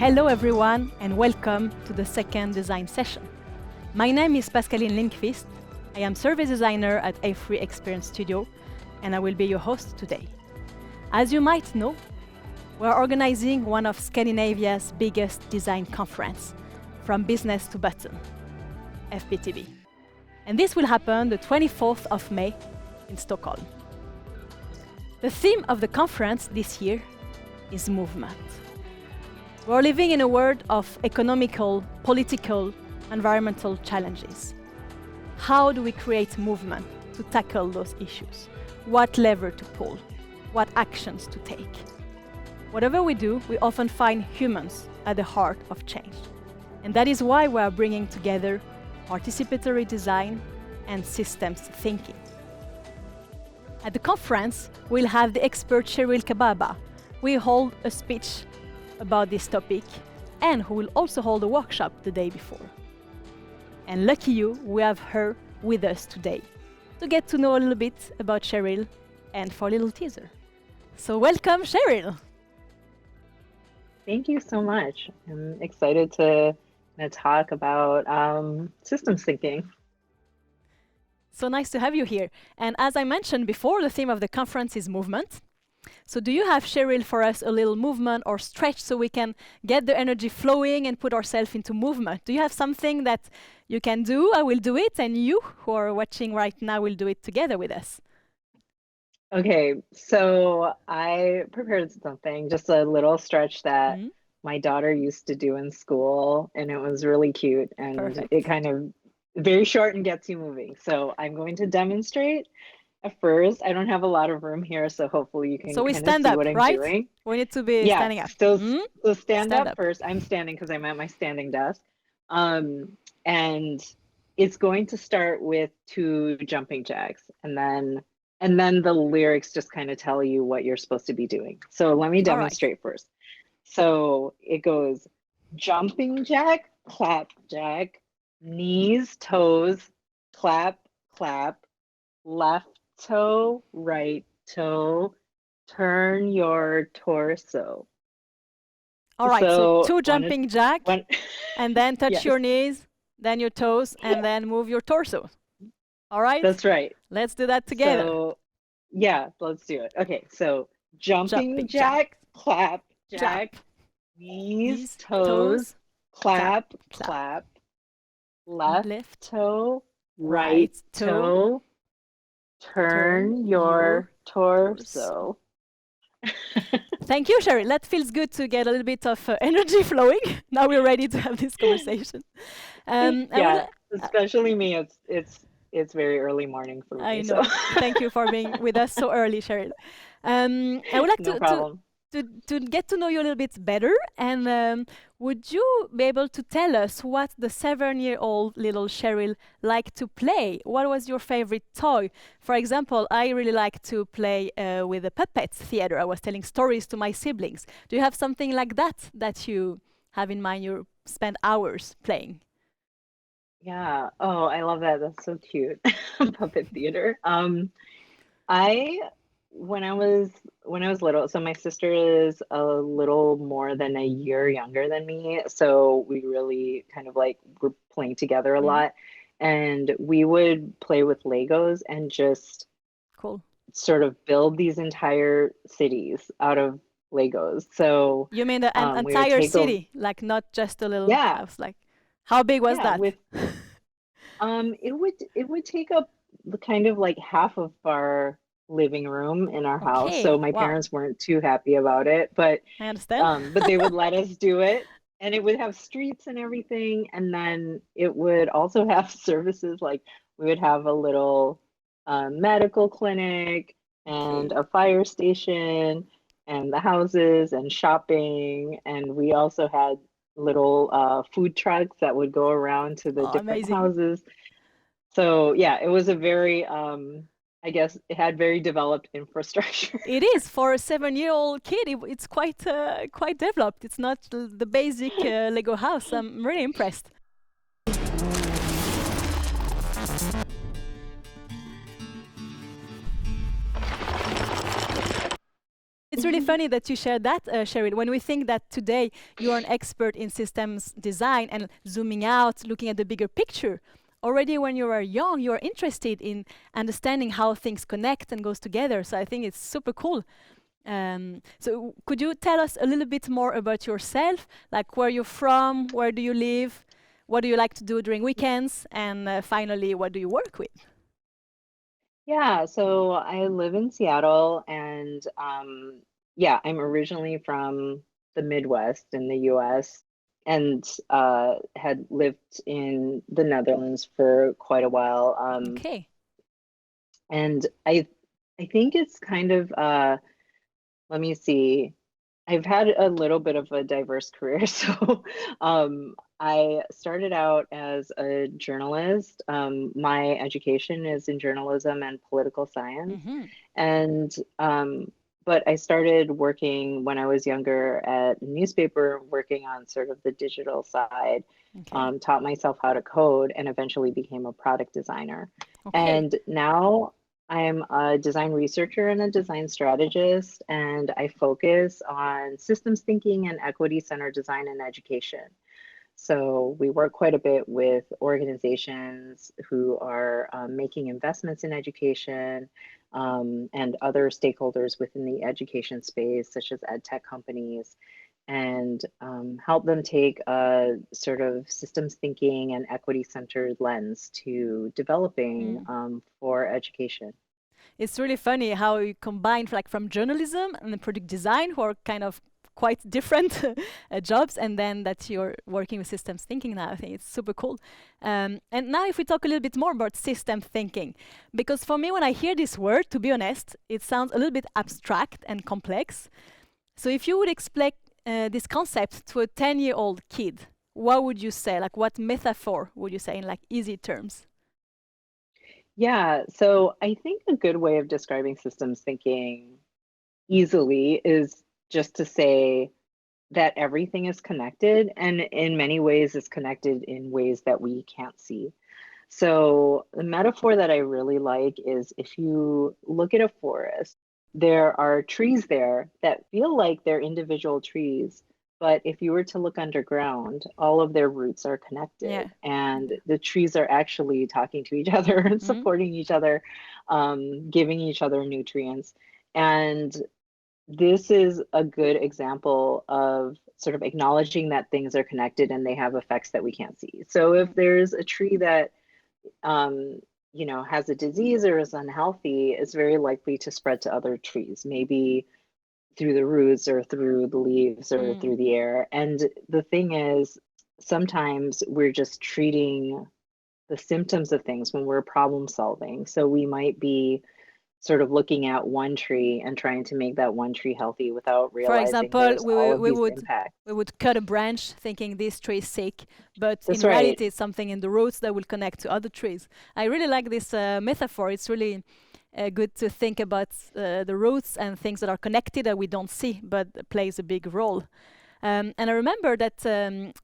Hello everyone and welcome to the second design session. My name is Pascaline Lindqvist. I am service designer at A3 Experience Studio and I will be your host today. As you might know, we're organizing one of Scandinavia's biggest design conference, From Business to Button, FBTB. And this will happen the 24th of May in Stockholm. The theme of the conference this year is movement. We're living in a world of economical, political, environmental challenges. How do we create movement to tackle those issues? What lever to pull? What actions to take? Whatever we do, we often find humans at the heart of change. And that is why we are bringing together participatory design and systems thinking. At the conference, we'll have the expert Sheryl Cababa, who will hold a speech about this topic and who will also hold a workshop the day before. And lucky you, we have her with us today to get to know a little bit about Sheryl and for a little teaser. So welcome, Sheryl. Thank you so much. I'm excited to talk about systems thinking. So nice to have you here. And as I mentioned before, the theme of the conference is movement. So do you have, Sheryl, for us a little movement or stretch so we can get the energy flowing and put ourselves into movement? Do you have something that you can do? I will do it, and you who are watching right now will do it together with us. Okay, so I prepared something, just a little stretch that my daughter used to do in school, and it was really cute, and Perfect. it kind of very short and gets you moving. So I'm going to demonstrate. At first, I don't have a lot of room here, so hopefully you can So we kind of stand see up, what I'm right? doing. We need to be standing up. So stand up up. first. I'm standing because I'm at my standing desk. And it's going to start with 2 jumping jacks, and then the lyrics just kind of tell you what you're supposed to be doing. So let me demonstrate first. So it goes jumping jack, clap jack, knees, toes, clap, clap, left toe, right toe, turn your torso. All right, so 2 one jumping jack, and then touch your knees, then your toes, and then move your torso. All right? That's right. Let's do that together. So, yeah, let's do it. Okay, so jumping jack, clap, jack, knees, toes, clap, clap, left toe, right toe, turn your torso. Thank you, Sheryl. That feels good to get a little bit of energy flowing. Now we're ready to have this conversation. Especially me. It's very early morning for me. I know. So. Thank you for being with us so early, Sheryl. I would like to get to know you a little bit better. And would you be able to tell us what the 7-year-old little Sheryl liked to play? What was your favorite toy? For example, I really like to play with the puppets theater. I was telling stories to my siblings. Do you have something like that you have in mind you spend hours playing? Yeah. Oh, I love that. That's so cute. Puppet theater. When I was little, so my sister is a little more than a year younger than me, so we really kind of like were playing together a lot, and we would play with Legos and just sort of build these entire cities out of Legos. So you mean the entire city, like not just a little house? Like, how big was that? It would take up kind of like half of our living room in our house. So my parents weren't too happy about it, but I understand. but they would let us do it, and it would have streets and everything, and then it would also have services, like we would have a little medical clinic and a fire station and the houses and shopping, and we also had little food trucks that would go around to the different houses. So yeah, it was a very I guess it had very developed infrastructure. It is for a 7-year-old kid. It's quite developed. It's not the basic Lego house. I'm really impressed. it's really funny that you shared that, Sheryl. When we think that today you are an expert in systems design and zooming out, looking at the bigger picture, already when you are young, you are interested in understanding how things connect and goes together. So I think it's super cool. So could you tell us a little bit more about yourself, like where you're from, where do you live, what do you like to do during weekends, and finally, what do you work with? Yeah, so I live in Seattle, and yeah, I'm originally from the Midwest in the US, and had lived in the Netherlands for quite a while. Okay. And I think it's kind of let me see. I've had a little bit of a diverse career. So I started out as a journalist. My education is in journalism and political science. Mm-hmm. And but I started working when I was younger at a newspaper, working on sort of the digital side, Okay. taught myself how to code, and eventually became a product designer. Okay. And now I am a design researcher and a design strategist, and I focus on systems thinking and equity-centered design in education. So we work quite a bit with organizations who are making investments in education, and other stakeholders within the education space, such as ed tech companies, and help them take a sort of systems thinking and equity-centered lens to developing Mm. for education. It's really funny how you combine like from journalism and the product design, who are kind of quite different jobs, and then that you're working with systems thinking now. I think it's super cool. And now if we talk a little bit more about system thinking, because for me when I hear this word, to be honest, it sounds a little bit abstract and complex. So if you would explain this concept to a 10-year-old kid, what would you say? Like what metaphor would you say in like easy terms? Yeah, so I think a good way of describing systems thinking easily is just to say that everything is connected, and in many ways is connected in ways that we can't see. So the metaphor that I really like is, if you look at a forest, there are trees there that feel like they're individual trees, but if you were to look underground, all of their roots are Yeah. connected, and the trees are actually talking to each other and Mm. supporting each other, giving each other nutrients. And this is a good example of sort of acknowledging that things are connected and they have effects that we can't see. So if Mm. there's a tree that um, has a disease or is unhealthy, it's very likely to spread to other trees, maybe through the roots or through the leaves or Mm. through the air. And the thing is, sometimes we're just treating the symptoms of things when we're problem solving. So we might be sort of looking at one tree and trying to make that one tree healthy without For realizing example, there's all of these impacts. we would cut a branch thinking this tree is sick, but in That's right. reality it's something in the roots that will connect to other trees. I really like this metaphor. It's really good to think about the roots and things that are connected that we don't see but plays a big role. And I remember that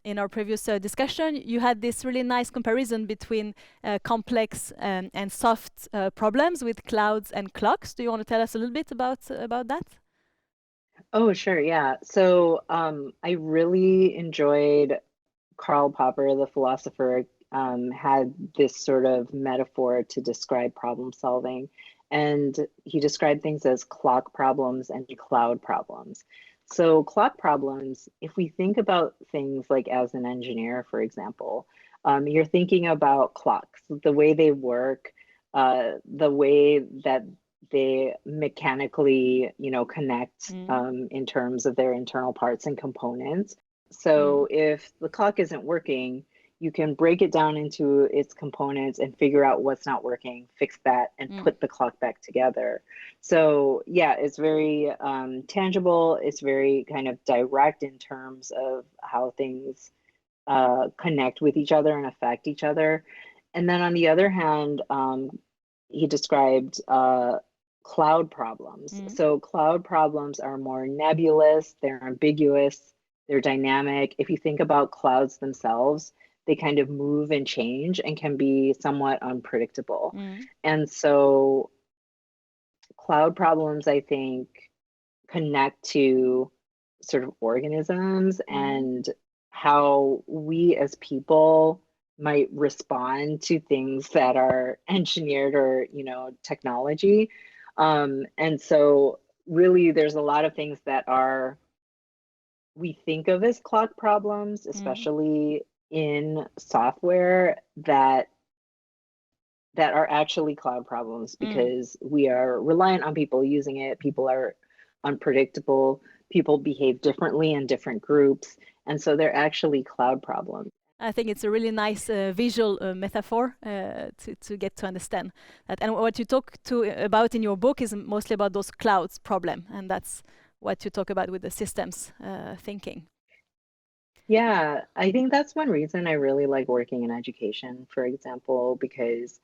in our previous discussion, you had this really nice comparison between complex and soft problems with clouds and clocks. Do you want to tell us a little bit about that? Oh, sure. Yeah. So I really enjoyed Karl Popper, the philosopher, had this sort of metaphor to describe problem solving. And he described things as clock problems and cloud problems. So, clock problems, if we think about things like as an engineer, for example, you're thinking about clocks, the way they work, the way that they mechanically, connect Mm. in terms of their internal parts and components. Mm. So if the clock isn't working, you can break it down into its components and figure out what's not working, fix that, and Mm. put the clock back together. So yeah, it's very tangible. It's very kind of direct in terms of how things connect with each other and affect each other. And then on the other hand, he described cloud problems. Mm. So cloud problems are more nebulous, they're ambiguous, they're dynamic. If you think about clouds themselves, they kind of move and change and can be somewhat unpredictable. Mm. And so cloud problems, I think, connect to sort of organisms and how we as people might respond to things that are engineered or, technology. And so really there's a lot of things that we think of as clock problems, especially in software that are actually cloud problems because we are reliant on people using it. People are unpredictable. People behave differently in different groups. And so they're actually cloud problems. I think it's a really nice visual metaphor to get to understand that. And what you talk about in your book is mostly about those clouds problem. And that's what you talk about with the systems thinking. Yeah, I think that's one reason I really like working in education, for example, because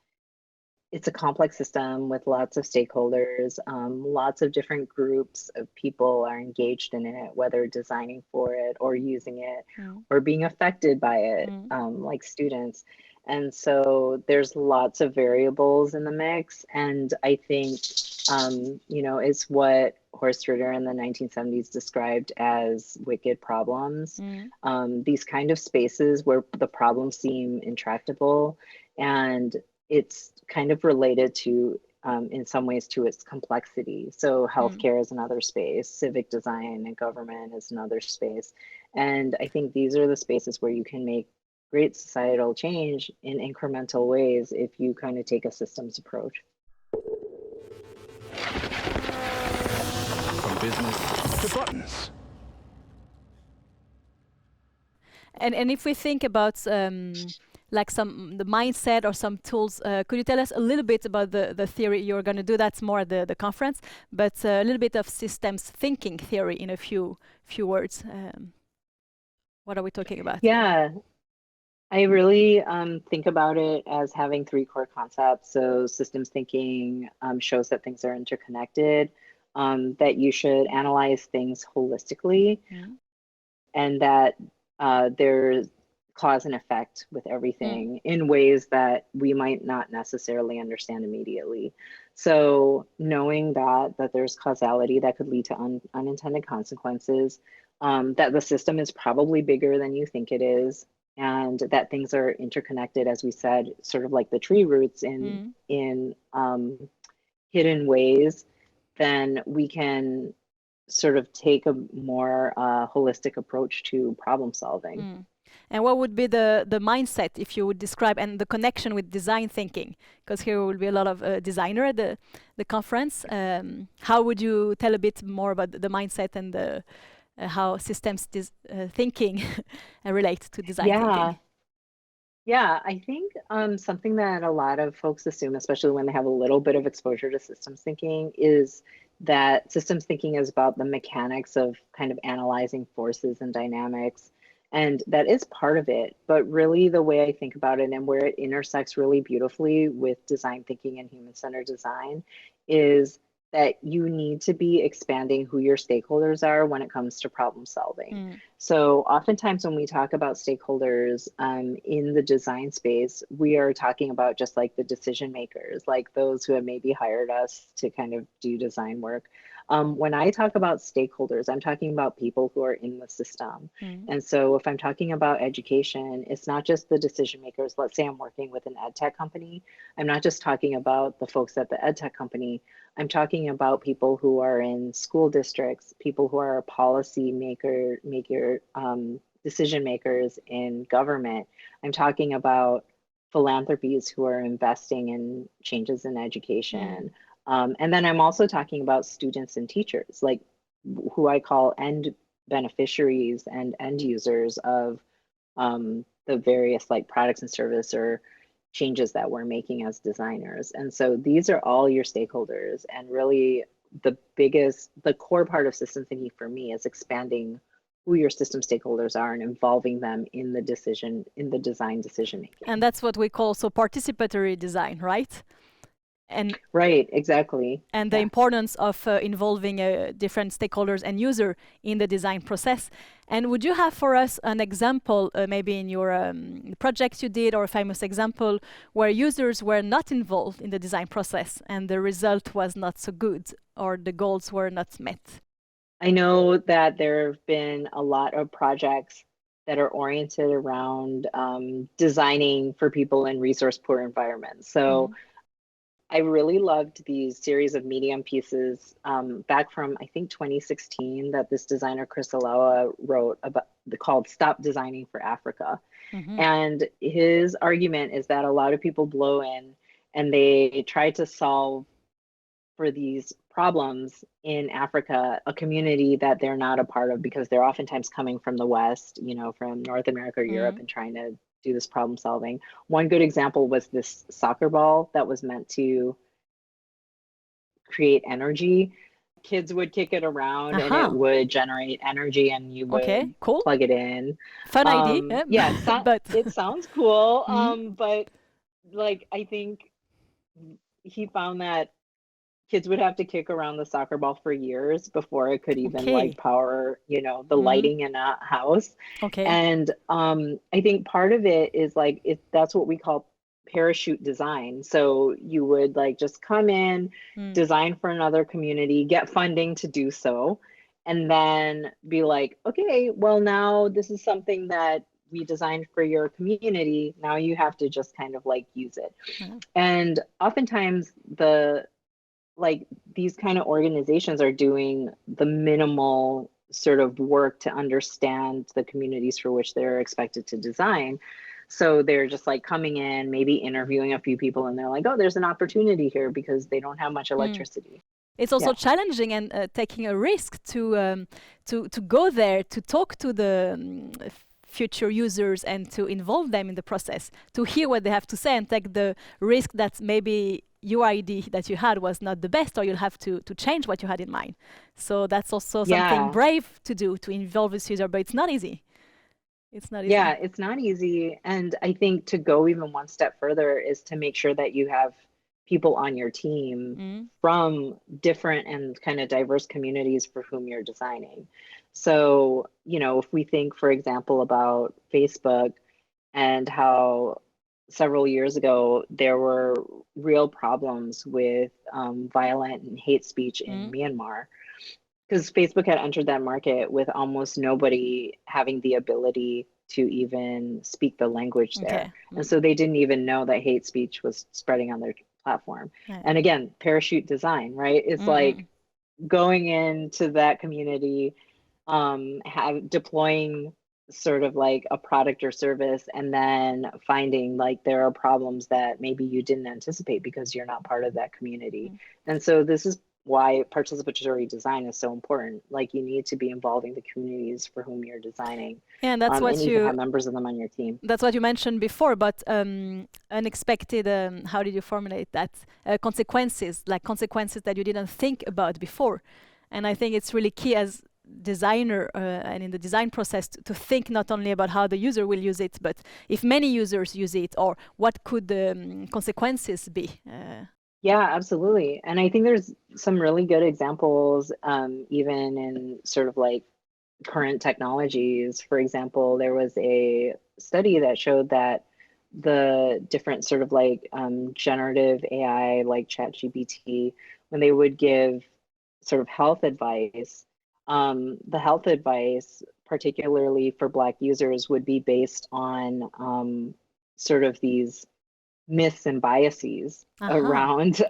it's a complex system with lots of stakeholders, lots of different groups of people are engaged in it, whether designing for it or using it or being affected by it, like students. And so there's lots of variables in the mix. And I think, it's what Horst Ritter in the 1970s described as wicked problems. These kind of spaces where the problems seem intractable, and it's kind of related to, in some ways, to its complexity. So healthcare is another space, civic design and government is another space. And I think these are the spaces where you can make great societal change in incremental ways if you kind of take a systems approach. From business to buttons. And if we think about like the mindset or some tools, could you tell us a little bit about the theory? You're going to do that more at the conference, but a little bit of systems thinking theory in a few words. What are we talking about? Yeah, I really think about it as having three core concepts. So systems thinking shows that things are interconnected, that you should analyze things holistically, and that there's cause and effect with everything in ways that we might not necessarily understand immediately. So knowing that there's causality that could lead to unintended consequences, that the system is probably bigger than you think it is, and that things are interconnected, as we said, sort of like the tree roots in hidden ways, then we can sort of take a more holistic approach to problem solving. And what would be the mindset, if you would describe, and the connection with design thinking? Because here will be a lot of designer at the conference. How would you tell a bit more about the mindset and the how systems thinking relate to design thinking? Yeah, I think something that a lot of folks assume, especially when they have a little bit of exposure to systems thinking, is that systems thinking is about the mechanics of kind of analyzing forces and dynamics. And that is part of it. But really, the way I think about it and where it intersects really beautifully with design thinking and human-centered design is that you need to be expanding who your stakeholders are when it comes to problem solving. So oftentimes when we talk about stakeholders in the design space, we are talking about just like the decision makers, like those who have maybe hired us to kind of do design work. When I talk about stakeholders, I'm talking about people who are in the system. And so if I'm talking about education, it's not just the decision makers. Let's say I'm working with an ed tech company. I'm not just talking about the folks at the ed tech company. I'm talking about people who are in school districts, people who are policy decision makers in government. I'm talking about philanthropies who are investing in changes in education. And then I'm also talking about students and teachers, like who I call end beneficiaries and end users of the various like products and service or changes that we're making as designers. And so these are all your stakeholders, and really the core part of system thinking for me is expanding who your system stakeholders are and involving them in the design decision making. And that's what we call participatory design, right? And right, exactly. And the importance of involving different stakeholders and user in the design process. And would you have for us an example, maybe in your projects you did, or a famous example where users were not involved in the design process and the result was not so good, or the goals were not met? I know that there have been a lot of projects that are oriented around designing for people in resource poor environments. So I really loved these series of Medium pieces back from, I think, 2016 that this designer, Chris Alawa, wrote about, called Stop Designing for Africa. And his argument is that a lot of people blow in and they try to solve for these problems in Africa, a community that they're not a part of because they're oftentimes coming from the West, you know, from North America or Europe and trying to do this problem solving. One good example was this soccer ball that was meant to create energy. Kids would kick it around and it would generate energy and you would plug it in. Fun idea. Yeah, but it sounds cool. But like, I think he found that kids would have to kick around the soccer ball for years before it could even like power, you know, the lighting in a house. And I think part of it is like, that's what we call parachute design. So you would like just come in, design for another community, get funding to do so, and then be like, okay, well, now this is something that we designed for your community. Now you have to just kind of like use it. And oftentimes like these kind of organizations are doing the minimal sort of work to understand the communities for which they're expected to design. So they're just like coming in, maybe interviewing a few people, and they're like, oh, there's an opportunity here because they don't have much electricity. It's also challenging and taking a risk to go there, to talk to the future users and to involve them in the process, to hear what they have to say and take the risk that maybe your idea that you had was not the best, or you'll have to change what you had in mind. So that's also something brave to do, to involve this user, but it's not easy. It's not easy. Yeah, it's not easy. And I think to go even one step further is to make sure that you have people on your team from different and kind of diverse communities for whom you're designing. So, you know, if we think, for example, about Facebook and how several years ago there were real problems with violent and hate speech in Myanmar, because Facebook had entered that market with almost nobody having the ability to even speak the language there. And so they didn't even know that hate speech was spreading on their platform. And again, parachute design, right? It's like going into that community, deploying sort of like a product or service, and then finding like there are problems that maybe you didn't anticipate because you're not part of that community. And so this is why participatory design is so important. Like, you need to be involving the communities for whom you're designing. And that's what you can have members of them on your team. That's what you mentioned before, but unexpected, how did you formulate that? Consequences that you didn't think about before. And I think it's really key as designer and in the design process to think not only about how the user will use it, but if many users use it, or what could the consequences be. Yeah, absolutely. And I think there's some really good examples, even in sort of like current technologies. For example, there was a study that showed that the different sort of like generative AI, like ChatGPT, when they would give sort of health advice, the health advice, particularly for Black users, would be based on sort of these myths and biases around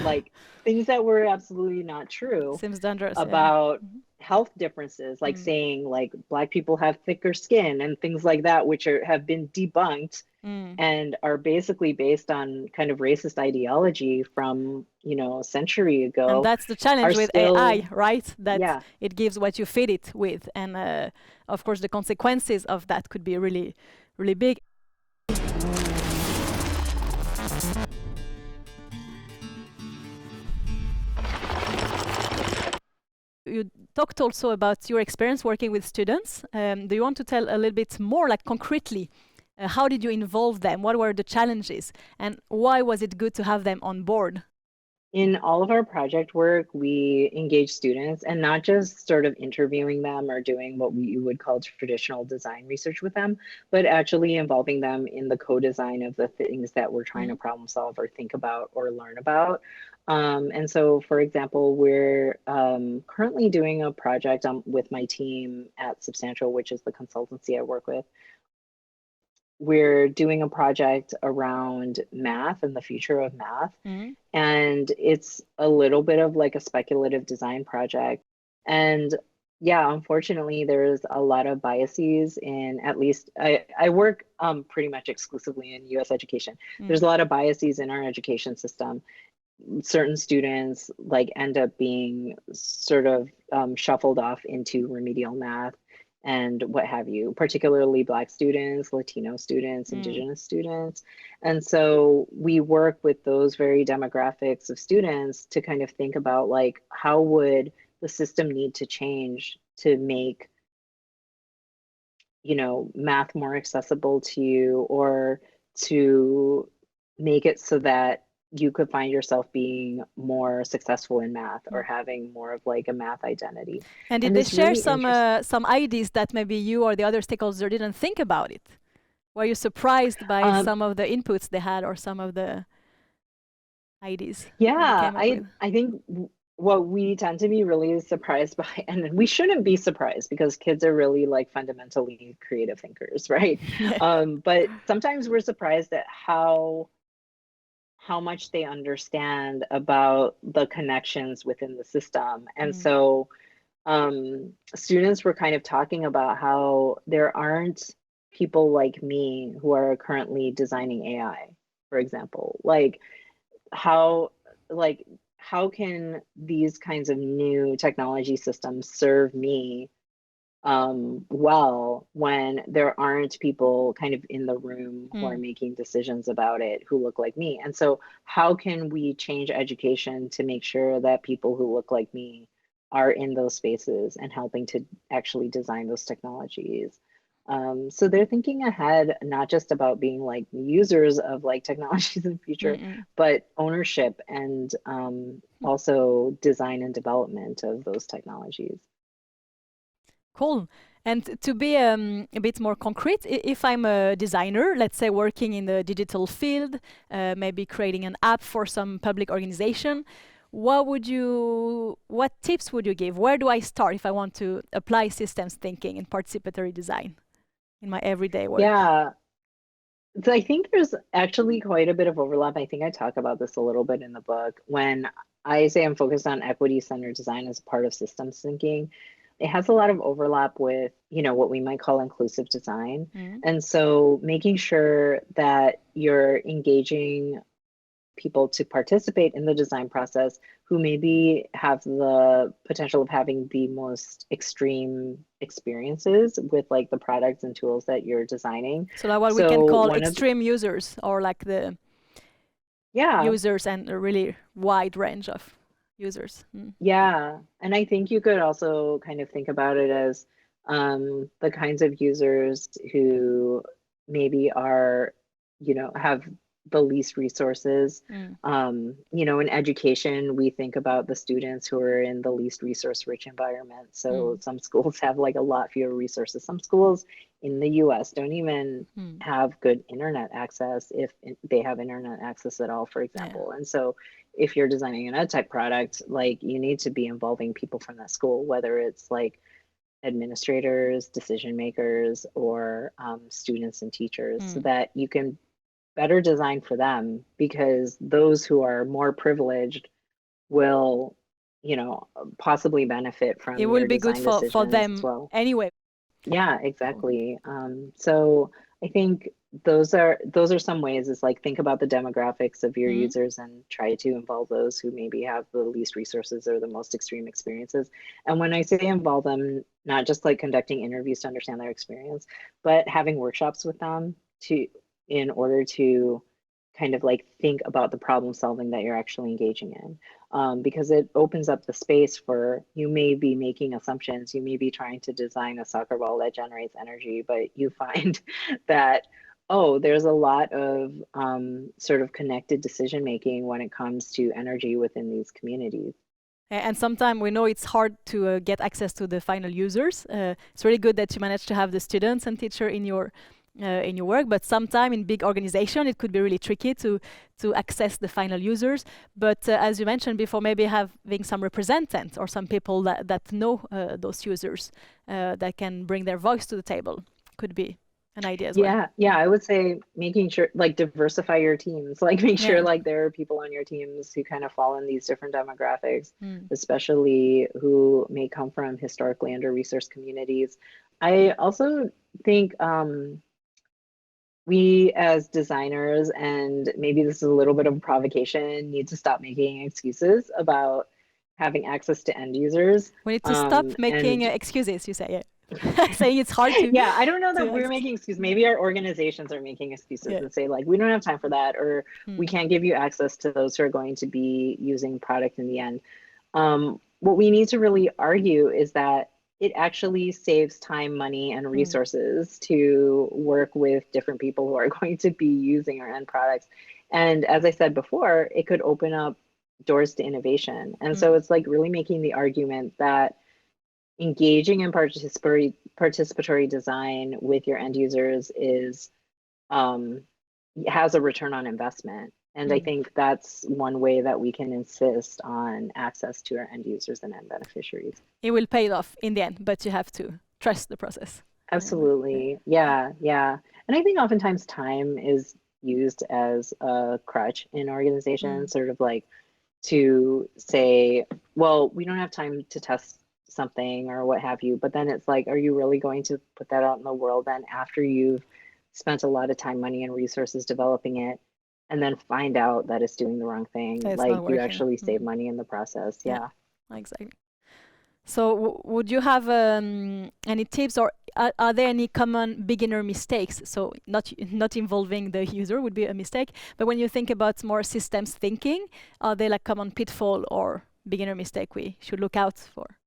like things that were absolutely not true. Seems dangerous. About health differences, like saying like Black people have thicker skin and things like that, which have been debunked and are basically based on kind of racist ideology from, you know, a century ago. And that's the challenge with AI, right? That it gives what you feed it with, and of course the consequences of that could be really, really big. You talked also about your experience working with students. Do you want to tell a little bit more, like concretely, how did you involve them? What were the challenges? And why was it good to have them on board? in all of our project work, we engage students and not just sort of interviewing them or doing what we would call traditional design research with them, but actually involving them in the co-design of the things that we're trying to problem solve or think about or learn about. And so, for example, we're currently doing a project with my team at Substantial, which is the consultancy I work with. We're doing a project around math and the future of math. And it's a little bit of like a speculative design project. And yeah, unfortunately, there's a lot of biases in, at least I work pretty much exclusively in US education. There's a lot of biases in our education system. Certain students like end up being sort of shuffled off into remedial math and what have you, particularly Black students, Latino students, Indigenous students. And so we work with those very demographics of students to kind of think about like, how would the system need to change to make, you know, math more accessible to you, or to make it so that you could find yourself being more successful in math or having more of like a math identity. And did they share some ideas that maybe you or the other stakeholders didn't think about it? Were you surprised by some of the inputs they had or some of the ideas? Yeah, I think what we tend to be really surprised by, and we shouldn't be surprised because kids are really like fundamentally creative thinkers, right? But sometimes we're surprised at how much they understand about the connections within the system. And so students were kind of talking about how there aren't people like me who are currently designing AI, for example. Like how can these kinds of new technology systems serve me well when there aren't people kind of in the room who are making decisions about it who look like me? And so how can we change education to make sure that people who look like me are in those spaces and helping to actually design those technologies? So they're thinking ahead, not just about being like users of like technologies in the future, but ownership and also design and development of those technologies. Cool. And to be a bit more concrete, if I'm a designer, let's say working in the digital field, maybe creating an app for some public organization, what tips would you give? Where do I start if I want to apply systems thinking and participatory design in my everyday work? Yeah. So I think there's actually quite a bit of overlap. I think I talk about this a little bit in the book. When I say I'm focused on equity-centered design as part of systems thinking, it has a lot of overlap with, you know, what we might call inclusive design. And so making sure that you're engaging people to participate in the design process who maybe have the potential of having the most extreme experiences with like the products and tools that you're designing. So like what we can call extreme users, or like the users and a really wide range of users. Yeah, and I think you could also kind of think about it as the kinds of users who maybe are, you know, have the least resources. You know, in education, we think about the students who are in the least resource-rich environment. So some schools have like a lot fewer resources. Some schools in the US don't even have good internet access, if they have internet access at all, for example. And so if you're designing an edtech product, like you need to be involving people from that school, whether it's like administrators, decision makers, or students and teachers, so that you can better design for them, because those who are more privileged will, you know, possibly benefit from it will be good for them well. Anyway. Yeah, exactly. So I think those are some ways. Is like think about the demographics of your users and try to involve those who maybe have the least resources or the most extreme experiences. And when I say involve them, not just like conducting interviews to understand their experience, but having workshops with them in order to kind of like think about the problem solving that you're actually engaging in. Because it opens up the space for, you may be making assumptions, you may be trying to design a soccer ball that generates energy, but you find that oh, there's a lot of sort of connected decision making when it comes to energy within these communities. And sometimes we know it's hard to get access to the final users. It's really good that you managed to have the students and teacher in your work, but sometimes in big organization it could be really tricky to access the final users. But as you mentioned before, maybe having some representatives or some people that know those users that can bring their voice to the table could be an idea as well. Yeah, I would say making sure, like, diversify your teams, like make sure Yeah. like there are people on your teams who kind of fall in these different demographics, Mm. especially who may come from historically under-resourced communities. I also think we as designers, and maybe this is a little bit of a provocation, need to stop making excuses about having access to end users. We need to stop making And excuses, you say. Saying it's hard to. yeah, I don't know that to we're access. making excuses. Maybe our organizations are making excuses Yeah. and say like, we don't have time for that, or we can't give you access to those who are going to be using product in the end. What we need to really argue is that it actually saves time, money, and resources to work with different people who are going to be using our end products. And as I said before, it could open up doors to innovation. And so it's like really making the argument that engaging in participatory design with your end users is has a return on investment. And I think that's one way that we can insist on access to our end users and end beneficiaries. It will pay off in the end, but you have to trust the process. Absolutely. Yeah. And I think oftentimes time is used as a crutch in organizations, sort of like to say, well, we don't have time to test something or what have you. But then it's like, are you really going to put that out in the world then after you've spent a lot of time, money, and resources developing it, and then find out that it's doing the wrong thing? It's like not you working. actually save money in the process. Yeah. Exactly. So would you have any tips, or are there any common beginner mistakes? So not involving the user would be a mistake, but when you think about more systems thinking, are there like common pitfall or beginner mistake we should look out for?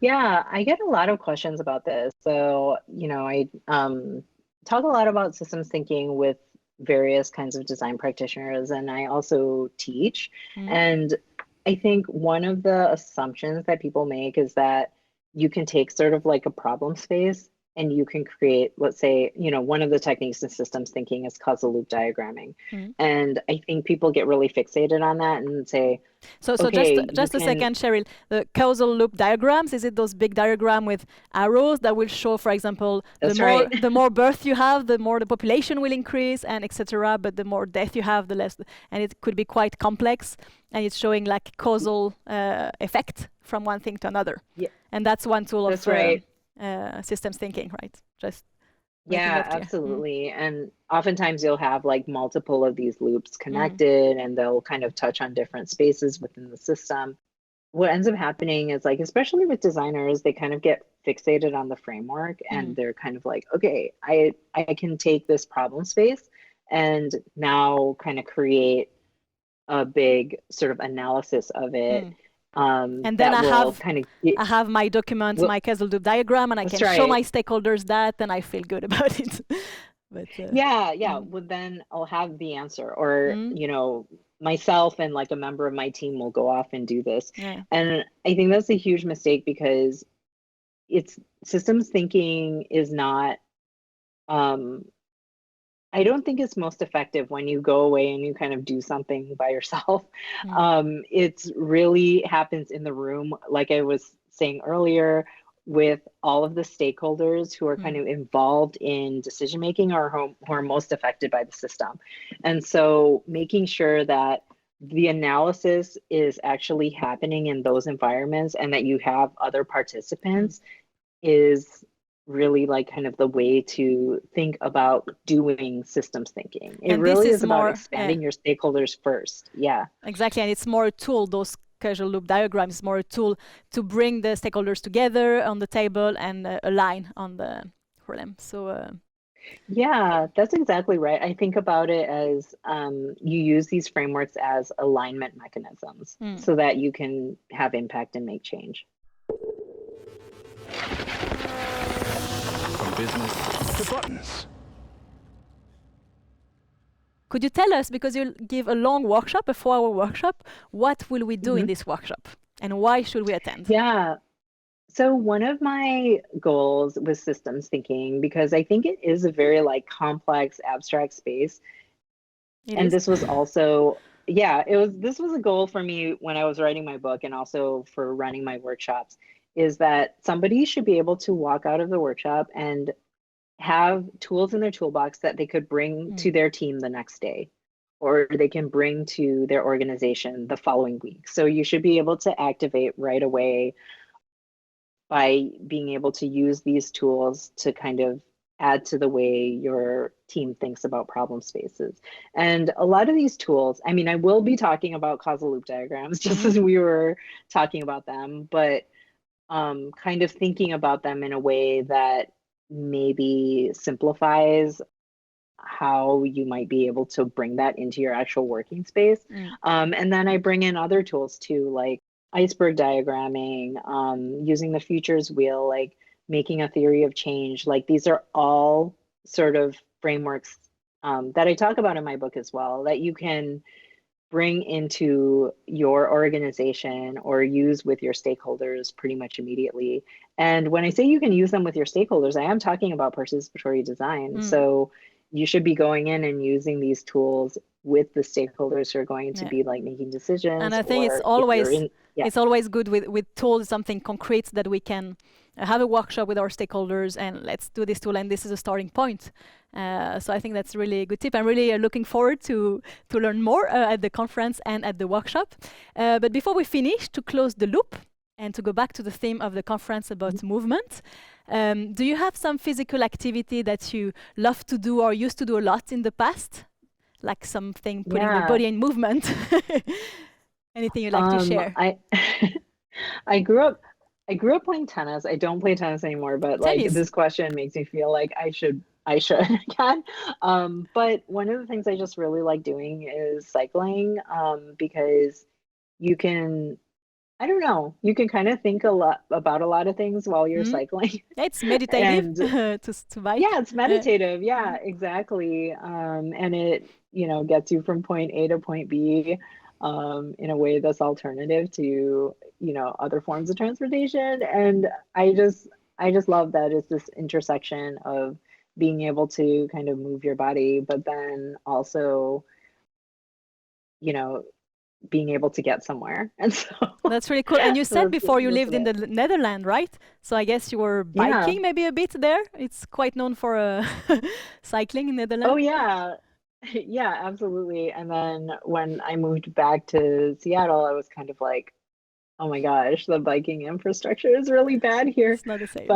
Yeah, I get a lot of questions about this. So, I talk a lot about systems thinking with various kinds of design practitioners, and I also teach. And I think one of the assumptions that people make is that you can take sort of like a problem space and you can create, let's say, one of the techniques in systems thinking is causal loop diagramming. And I think people get really fixated on that and say, so okay, just a second, Sheryl. The causal loop diagrams, is it those big diagram with arrows that will show, for example, the more birth you have, the more the population will increase, and etc. But the more death you have, the less. And it could be quite complex, and it's showing like causal effect from one thing to another. Yeah. And that's one tool of systems thinking, right? Just absolutely. And oftentimes you'll have like multiple of these loops connected and they'll kind of touch on different spaces within the system. What ends up happening is, like, especially with designers, they kind of get fixated on the framework and they're kind of like, okay, I can take this problem space and now kind of create a big sort of analysis of it. And then I have my document, my causal loop diagram, and I can show my stakeholders that, and I feel good about it. But well, then I'll have the answer, or myself and like a member of my team will go off and do this. And I think that's a huge mistake, because it's systems thinking is not I don't think it's most effective when you go away and you kind of do something by yourself. It's really happens in the room, like I was saying earlier, with all of the stakeholders who are kind of involved in decision making, or who are most affected by the system. And so making sure that the analysis is actually happening in those environments and that you have other participants is really like kind of the way to think about doing systems thinking. It really is about expanding your stakeholders first. Yeah, exactly. And it's more a tool, those causal loop diagrams, more a tool to bring the stakeholders together on the table and align on for them. So yeah, that's exactly right. I think about it as you use these frameworks as alignment mechanisms so that you can have impact and make change. From business to buttons. 「 From business to buttons. 「 buttons. 」 From business to buttons. 」 From business to buttons. 」 From business to buttons. 」 From business to buttons. 」 From business to buttons. 「 From business to buttons. 」 From business to buttons. 」 From business to buttons. 」 From business to buttons. 」 From business to buttons. 」 From business to buttons. « Could you tell us, because you'll give a long workshop, a 4-hour workshop, what will we do in this workshop and why should we attend? Yeah. So one of my goals was systems thinking, because I think it is a very like complex, abstract space. And this was also, this was a goal for me when I was writing my book and also for running my workshops, is that somebody should be able to walk out of the workshop and have tools in their toolbox that they could bring to their team the next day, or they can bring to their organization the following week. So you should be able to activate right away by being able to use these tools to kind of add to the way your team thinks about problem spaces. And a lot of these tools, I mean, I will be talking about causal loop diagrams just as we were talking about them, but kind of thinking about them in a way that maybe simplifies how you might be able to bring that into your actual working space. And then I bring in other tools too, like iceberg diagramming, using the futures wheel, like making a theory of change. Like these are all sort of frameworks that I talk about in my book as well, that you can bring into your organization or use with your stakeholders pretty much immediately. And when I say you can use them with your stakeholders, I am talking about participatory design. So you should be going in and using these tools with the stakeholders who are going to be like making decisions. And I think it's always good with tools, something concrete that we can have a workshop with our stakeholders and let's do this tool, and this is a starting point. So I think that's really a good tip. I'm really looking forward to learn more at the conference and at the workshop. But before we finish, to close the loop and to go back to the theme of the conference about movement, do you have some physical activity that you love to do or used to do a lot in the past? Like something putting the body in movement? Anything you'd like to share? I grew up playing tennis. I don't play tennis anymore, but like this question makes me feel like I should again. But one of the things I just really like doing is cycling, because you can, I don't know, you can kind of think about a lot of things while you're cycling. It's meditative to bike. Yeah, it's meditative. Yeah, exactly. And it, gets you from point A to point B in a way that's alternative to, other forms of transportation. And I just love that it's this intersection of being able to kind of move your body, but then also, being able to get somewhere. And so that's really cool. And you said before you lived in the Netherlands, right? So I guess you were biking maybe a bit there. It's quite known for cycling in Netherlands. Oh yeah. Yeah, absolutely. And then when I moved back to Seattle, I was kind of like, oh my gosh, the biking infrastructure is really bad here. It's not the same.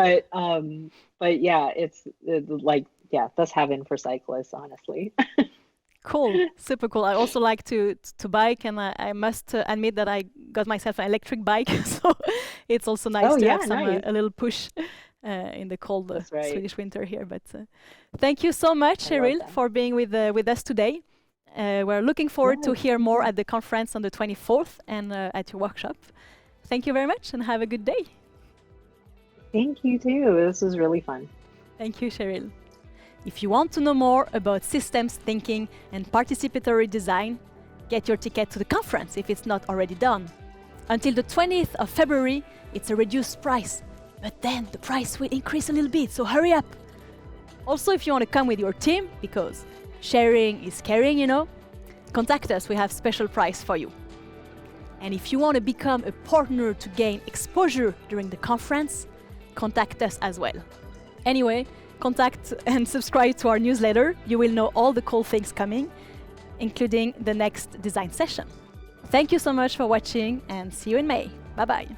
But yeah, it's like, that's heaven for cyclists, honestly. Cool, super cool. I also like to bike, and I must admit that I got myself an electric bike, so it's also nice to have a little push in the cold Swedish winter here. But thank you so much, Sheryl, for being with us today. We're looking forward to hear more at the conference on the 24th and at your workshop. Thank you very much, and have a good day. Thank you too. This was really fun. Thank you, Sheryl. If you want to know more about systems thinking and participatory design, get your ticket to the conference if it's not already done. Until the 20th of February, it's a reduced price, but then the price will increase a little bit, so hurry up. Also, if you want to come with your team, because sharing is caring, contact us, we have special price for you. And if you want to become a partner to gain exposure during the conference, contact us as well. Anyway, contact and subscribe to our newsletter. You will know all the cool things coming, including the next design session. Thank you so much for watching, and see you in May. Bye-bye.